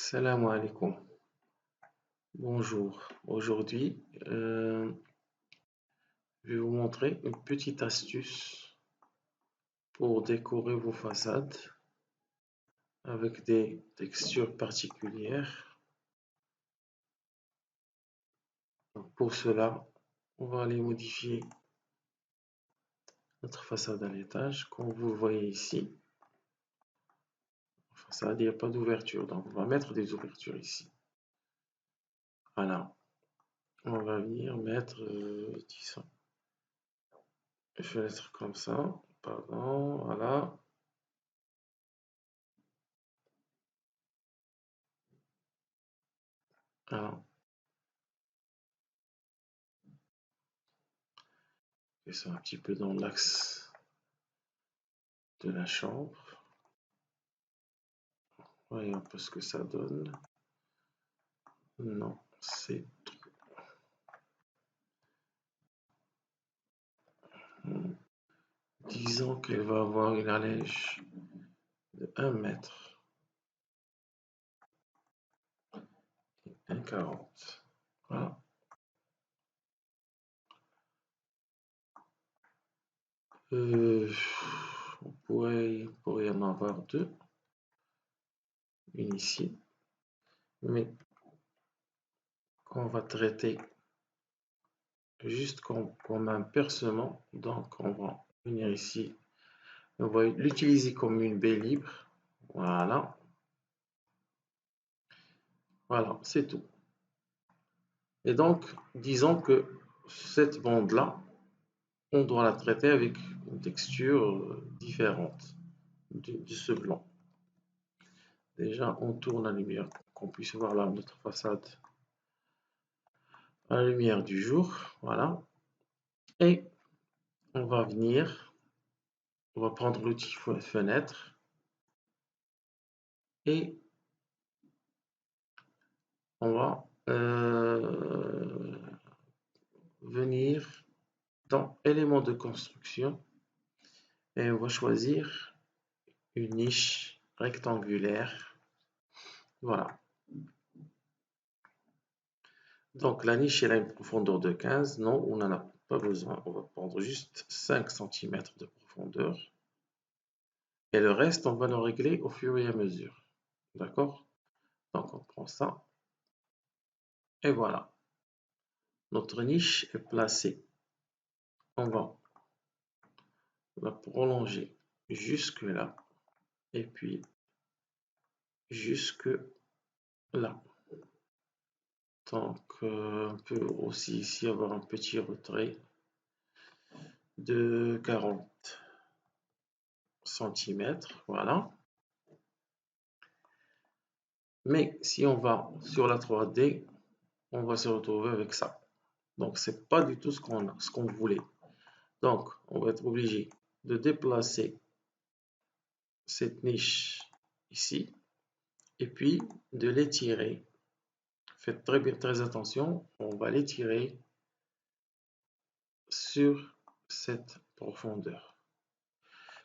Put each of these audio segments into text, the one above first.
Salam alaikum. Bonjour. Aujourd'hui, je vais vous montrer une petite astuce pour décorer vos façades avec des textures particulières. Donc, pour cela, on va aller modifier notre façade à l'étage. Comme vous le voyez ici, façade, il n'y a pas d'ouverture. Donc, on va mettre des ouvertures ici. Voilà. On va venir mettre, disons, une fenêtre comme ça. Pardon, voilà. Voilà. Et c'est un petit peu dans l'axe de la chambre. Voyons un peu ce que ça donne. Non, c'est trop. Disons qu'elle va avoir une allège de 1 mètre et 1,40. Voilà. On pourrait y en avoir deux. Une ici. Mais qu'on va traiter juste comme un percement. Donc on va venir ici. On va l'utiliser comme une baie libre. Voilà. Voilà, c'est tout. Et donc, disons que cette bande-là, on doit la traiter avec une texture différente de ce blanc. Déjà, on tourne la lumière pour qu'on puisse voir là notre façade à la lumière du jour. Voilà. Et on va venir, on va prendre l'outil fenêtre et on va venir dans éléments de construction et on va choisir une niche rectangulaire. Voilà. Donc la niche elle a une profondeur de 15. Non, on n'en a pas besoin. On va prendre juste 5 cm de profondeur. Et le reste, on va le régler au fur et à mesure. D'accord? Donc on prend ça. Et voilà. Notre niche est placée. On va la prolonger jusque là. Et puis jusque là. Donc on peut aussi ici avoir un petit retrait de 40 cm. Voilà. Mais si on va sur la 3D, on va se retrouver avec ça. Donc c'est pas du tout ce qu'on voulait. Donc on va être obligé de déplacer cette niche ici et puis de l'étirer. Faites très attention, on va l'étirer sur cette profondeur.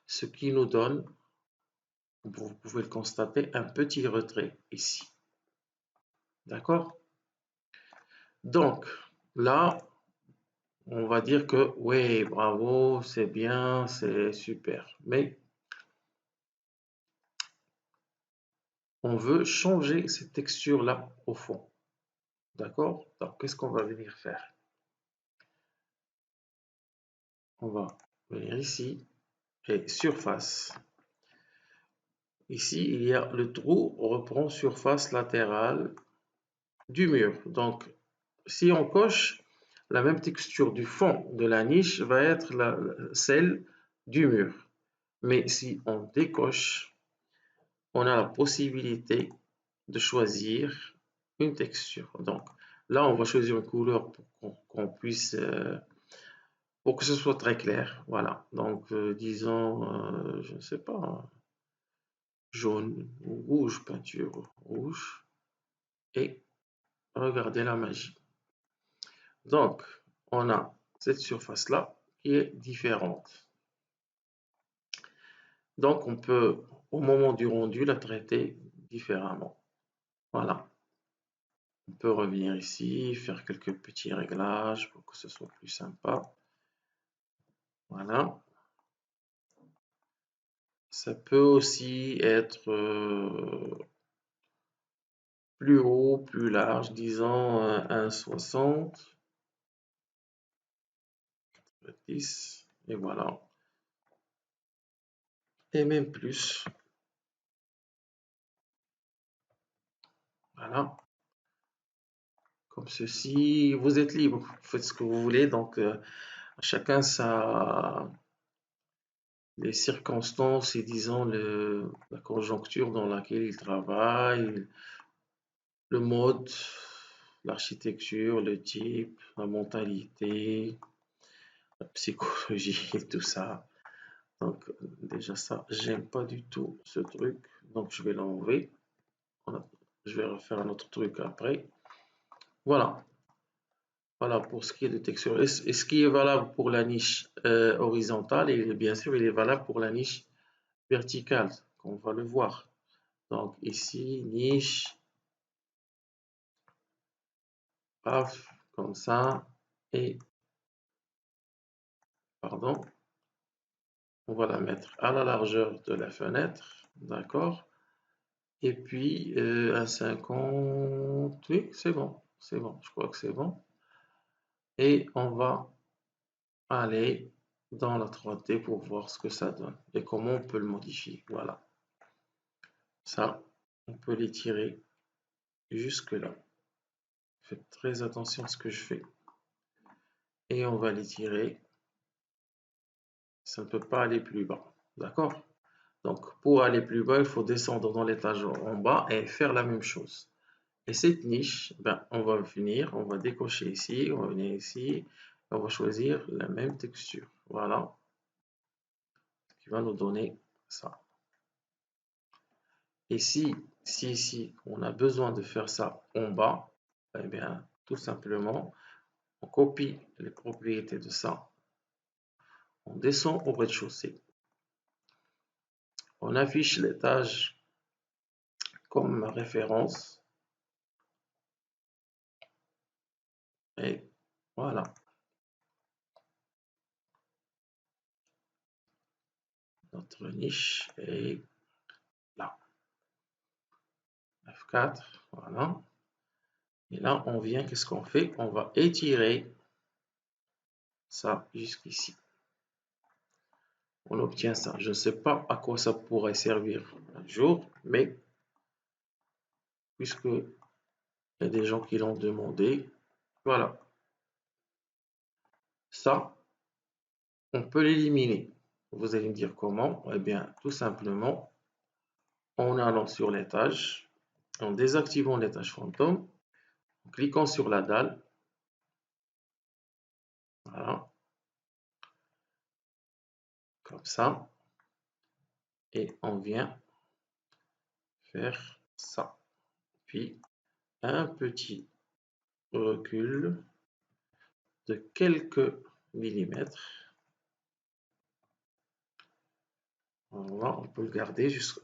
Ce qui nous donne, vous pouvez le constater, un petit retrait ici. D'accord? Donc là, on va dire que oui, bravo, c'est bien, c'est super. Mais on veut changer cette texture-là au fond. D'accord? Donc, qu'est-ce qu'on va venir faire? On va venir ici et surface. Ici, il y a le trou reprend surface latérale du mur. Donc, si on coche, la même texture du fond de la niche va être celle du mur. Mais si on décoche, on a la possibilité de choisir une texture. Donc, là, on va choisir une couleur pour qu'on puisse, pour que ce soit très clair. Voilà. Donc, disons, je ne sais pas, jaune ou rouge, peinture rouge. Et regardez la magie. Donc, on a cette surface-là qui est différente. Donc, on peut, au moment du rendu, la traiter différemment. Voilà. On peut revenir ici, faire quelques petits réglages pour que ce soit plus sympa. Voilà. Ça peut aussi être plus haut, plus large, disons 1,60, 10, et voilà. Et même plus. Voilà. Comme ceci, vous êtes libre, vous faites ce que vous voulez, donc chacun les circonstances et disons la conjoncture dans laquelle il travaille, le mode, l'architecture, le type, la mentalité, la psychologie et tout ça. Donc déjà ça, j'aime pas du tout ce truc, donc je vais l'enlever. Voilà. Je vais refaire un autre truc après. Voilà. Voilà pour ce qui est de texture. Et ce qui est valable pour la niche horizontale, et bien sûr, il est valable pour la niche verticale, qu'on va le voir. Donc ici, niche, paf, comme ça, et pardon, on va la mettre à la largeur de la fenêtre, d'accord? Et puis un 50, oui, c'est bon, je crois que c'est bon. Et on va aller dans la 3D pour voir ce que ça donne et comment on peut le modifier. Voilà, ça, on peut l'étirer jusque là. Faites très attention à ce que je fais. Et on va l'étirer. Ça ne peut pas aller plus bas. D'accord? Donc, pour aller plus bas, il faut descendre dans l'étage en bas et faire la même chose. Et cette niche, ben, on va venir, on va décocher ici, on va venir ici, on va choisir la même texture. Voilà, qui va nous donner ça. Et si ici, on a besoin de faire ça en bas, eh bien, tout simplement, on copie les propriétés de ça, on descend au rez-de-chaussée, on affiche l'étage comme référence, et voilà, notre niche est là, F4, voilà. Et là, on vient, qu'est-ce qu'on fait? On va étirer ça jusqu'ici. On obtient ça. Je ne sais pas à quoi ça pourrait servir un jour, mais puisque il y a des gens qui l'ont demandé, voilà. Ça, on peut l'éliminer. Vous allez me dire comment? Eh bien, tout simplement, en allant sur l'étage, en désactivant l'étage fantôme, en cliquant sur la dalle, voilà, comme ça, et on vient faire ça. Puis, un petit recul de quelques millimètres. Voilà, on peut le garder jusqu'à...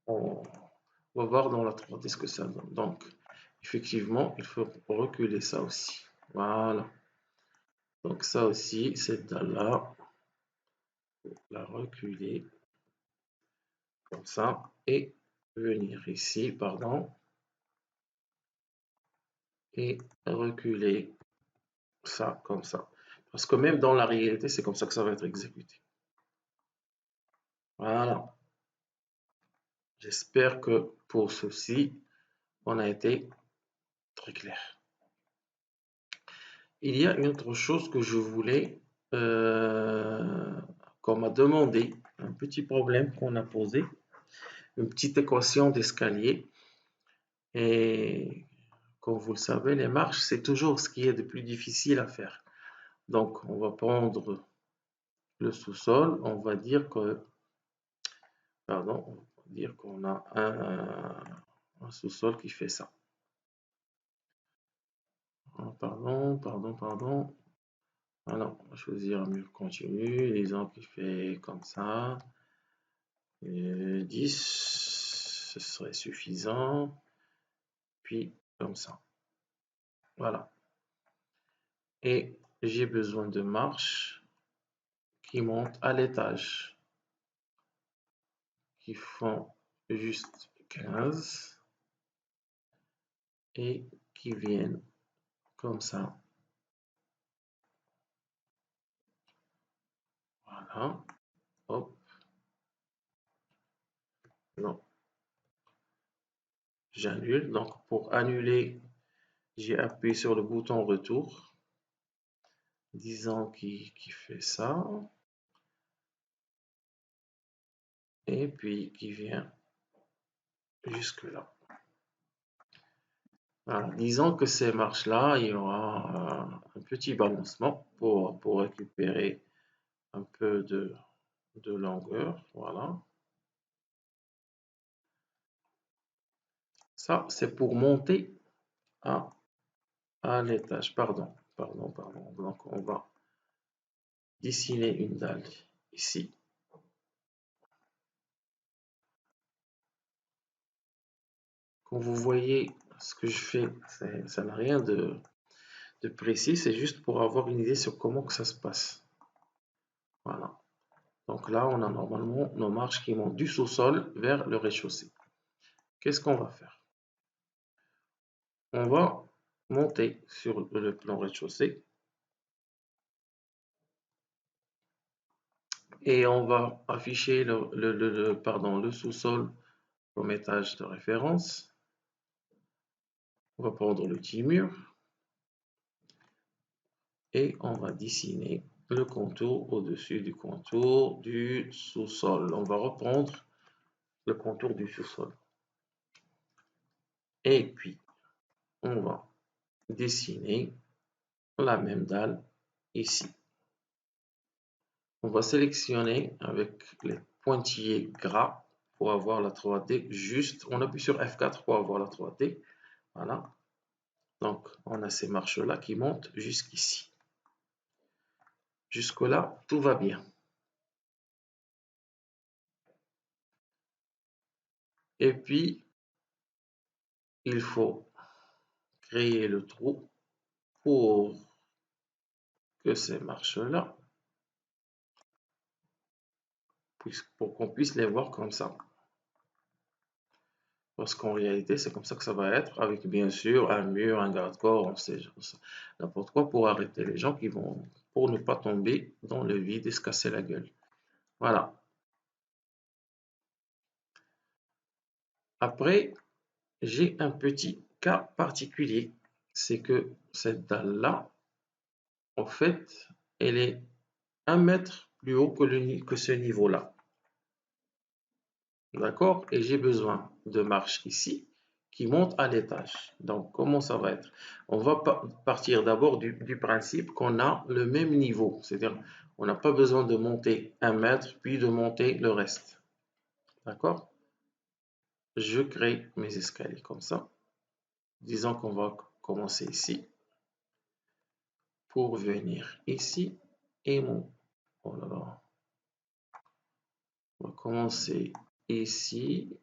On va voir dans la 3D ce que ça donne. Donc, effectivement, il faut reculer ça aussi. Voilà. Donc ça aussi, cette dalle-là, la reculer comme ça et venir ici, pardon, et reculer ça comme ça. Parce que même dans la réalité, c'est comme ça que ça va être exécuté. Voilà. J'espère que pour ceci, on a été très clair. Il y a une autre chose que je voulais, qu'on m'a demandé, un petit problème qu'on a posé, une petite équation d'escalier. Et comme vous le savez, les marches, c'est toujours ce qui est de plus difficile à faire. Donc, on va prendre le sous-sol, on va dire que, pardon, on va dire qu'on a un sous-sol qui fait ça. Pardon. Alors, on va choisir un mur continu, l'exemple qui fait comme ça. Et 10, ce serait suffisant. puis comme ça. Voilà. Et j'ai besoin de marches qui montent à l'étage, qui font juste 15 et qui viennent comme ça. Voilà. Hop. Non. J'annule. Donc, pour annuler, j'ai appuyé sur le bouton retour. Disons qui fait ça. Et puis qui vient jusque là. Voilà. Disons que ces marches-là, il y aura un petit balancement pour récupérer un peu de longueur. Voilà. Ça, c'est pour monter à l'étage. Pardon. Donc, on va dessiner une dalle ici. Quand vous voyez ce que je fais, ça n'a rien de précis, c'est juste pour avoir une idée sur comment que ça se passe. Voilà. Donc là, on a normalement nos marches qui montent du sous-sol vers le rez-de-chaussée. Qu'est-ce qu'on va faire? On va monter sur le plan rez-de-chaussée et on va afficher le sous-sol comme étage de référence. On va prendre le petit mur et on va dessiner le contour au-dessus du contour du sous-sol. On va reprendre le contour du sous-sol. Et puis, on va dessiner la même dalle ici. On va sélectionner avec les pointillés gras pour avoir la 3D juste. On appuie sur F4 pour avoir la 3D. Voilà. Donc, on a ces marches-là qui montent jusqu'ici. Jusque-là, tout va bien. Et puis, il faut créer le trou pour que ces marches-là, pour qu'on puisse les voir comme ça. Parce qu'en réalité, c'est comme ça que ça va être, avec bien sûr un mur, un garde-corps, on sait n'importe quoi pour arrêter les gens pour ne pas tomber dans le vide et se casser la gueule. Voilà. Après, j'ai un petit cas particulier. C'est que cette dalle-là, en fait, elle est 1 mètre plus haut que ce niveau-là. D'accord? Et j'ai besoin de marches ici qui montent à l'étage. Donc, comment ça va être? On va partir d'abord du principe qu'on a le même niveau. C'est-à-dire, on n'a pas besoin de monter 1 mètre, puis de monter le reste. D'accord? Je crée mes escaliers comme ça. Disons qu'on va commencer ici pour venir ici et oh là là. On va commencer ici,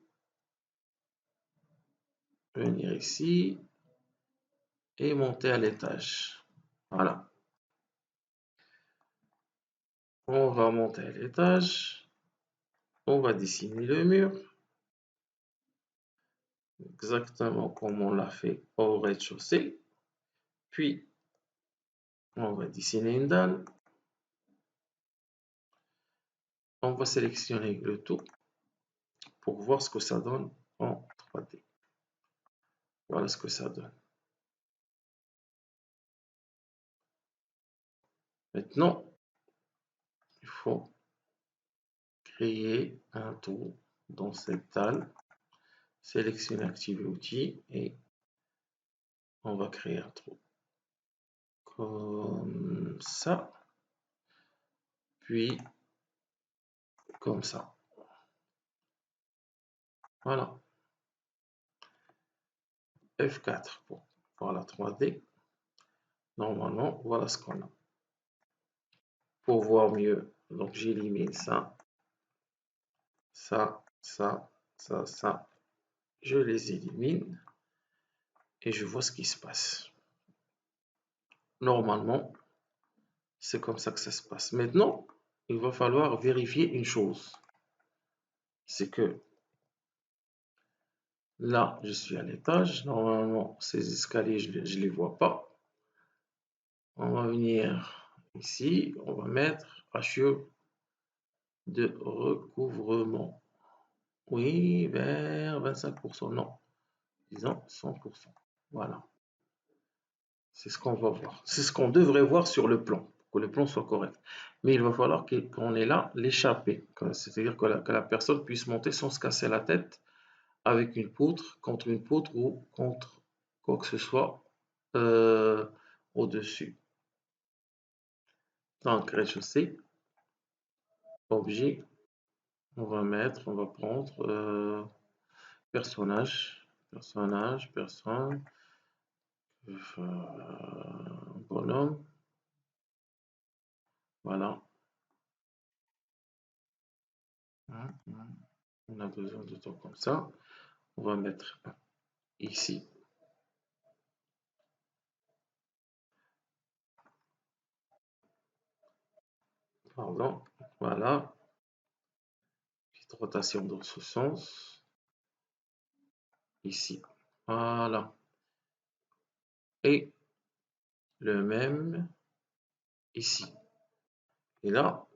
venir ici et monter à l'étage. Voilà. On va monter à l'étage. On va dessiner le mur. Exactement comme on l'a fait au rez-de-chaussée. Puis, on va dessiner une dalle. On va sélectionner le tout pour voir ce que ça donne en 3D. Voilà ce que ça donne. Maintenant, il faut créer un trou dans cette dalle. Sélectionner activer outil et on va créer un trou comme ça, puis comme ça. Voilà. F4 pour voir la 3D. Normalement, voilà ce qu'on a. Pour voir mieux, donc j'élimine ça, ça. Je les élimine. et je vois ce qui se passe. Normalement, c'est comme ça que ça se passe. Maintenant, il va falloir vérifier une chose. C'est que là, je suis à l'étage. Normalement, ces escaliers, je ne les vois pas. On va venir ici. On va mettre HE de recouvrement. Oui, vers 25%. Non, disons 100%. Voilà. C'est ce qu'on va voir. C'est ce qu'on devrait voir sur le plan, pour que le plan soit correct. Mais il va falloir qu'on ait là l'échappée. C'est-à-dire que la personne puisse monter sans se casser la tête avec une poutre, contre une poutre ou contre quoi que ce soit euh, au-dessus. Donc, rez-de-chaussée, objet, on va prendre personnage, personne, bonhomme, voilà. On a besoin de temps comme ça. On va mettre ici. Pardon, voilà. Petite rotation dans ce sens. Ici, voilà. Et le même ici. Et là,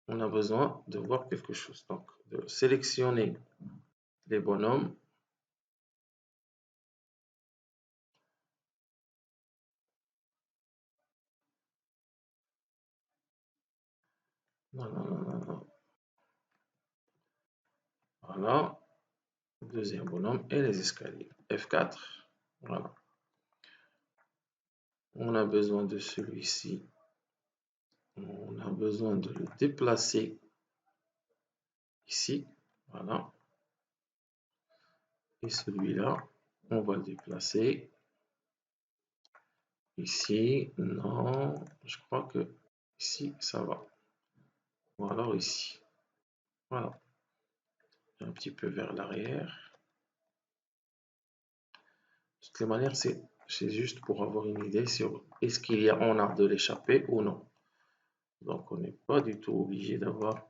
on a besoin de voir quelque chose. Donc, de sélectionner les bonhommes. Non, non, non, non, non. Voilà. Deuxième bonhomme et les escaliers. F4. Voilà. On a besoin de celui-ci. On a besoin de le déplacer ici. Voilà. Et celui-là, on va le déplacer ici. Non, je crois que ici, ça va. Ou alors ici. Voilà. Un petit peu vers l'arrière. De toutes les manières, c'est juste pour avoir une idée sur est-ce qu'il y a en art de l'échapper ou non. Donc, on n'est pas du tout obligé d'avoir.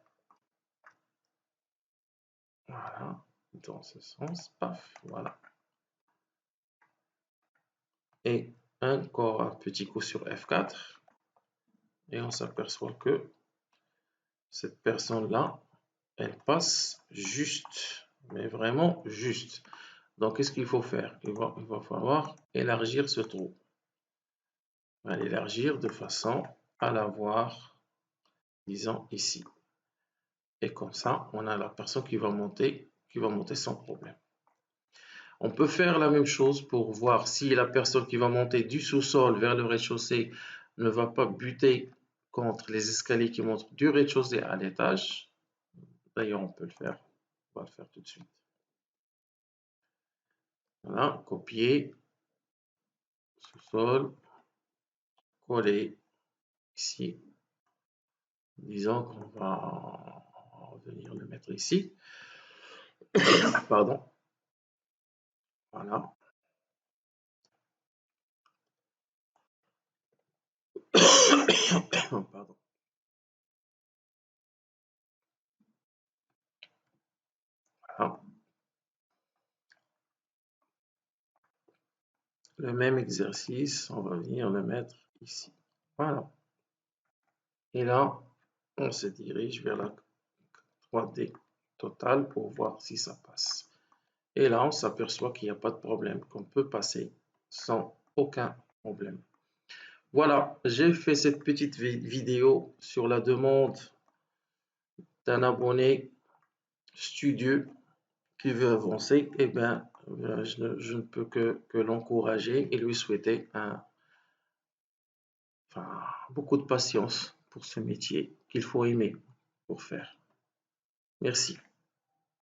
Voilà. Dans ce sens. Paf. Voilà. Et encore un petit coup sur F4. Et on s'aperçoit que cette personne-là, elle passe juste. Mais vraiment juste. Donc, qu'est-ce qu'il faut faire? Il va falloir élargir ce trou. On va l'élargir de façon à l'avoir, disons, ici. Et comme ça, on a la personne qui va monter sans problème. On peut faire la même chose pour voir si la personne qui va monter du sous-sol vers le rez-de-chaussée ne va pas buter contre les escaliers qui montent du rez-de-chaussée à l'étage. D'ailleurs, on peut le faire. On va le faire tout de suite. Voilà, copier, sous-sol, coller ici. Disons qu'on va venir le mettre ici. Pardon. Voilà. Pardon. Voilà. Le même exercice, on va venir le mettre ici. Voilà. Et là, on se dirige vers la 3D totale pour voir si ça passe. Et là, on s'aperçoit qu'il n'y a pas de problème, qu'on peut passer sans aucun problème. Voilà, j'ai fait cette petite vidéo sur la demande d'un abonné studieux qui veut avancer. Eh bien, je ne peux que l'encourager et lui souhaiter beaucoup de patience pour ce métier qu'il faut aimer pour faire. Merci.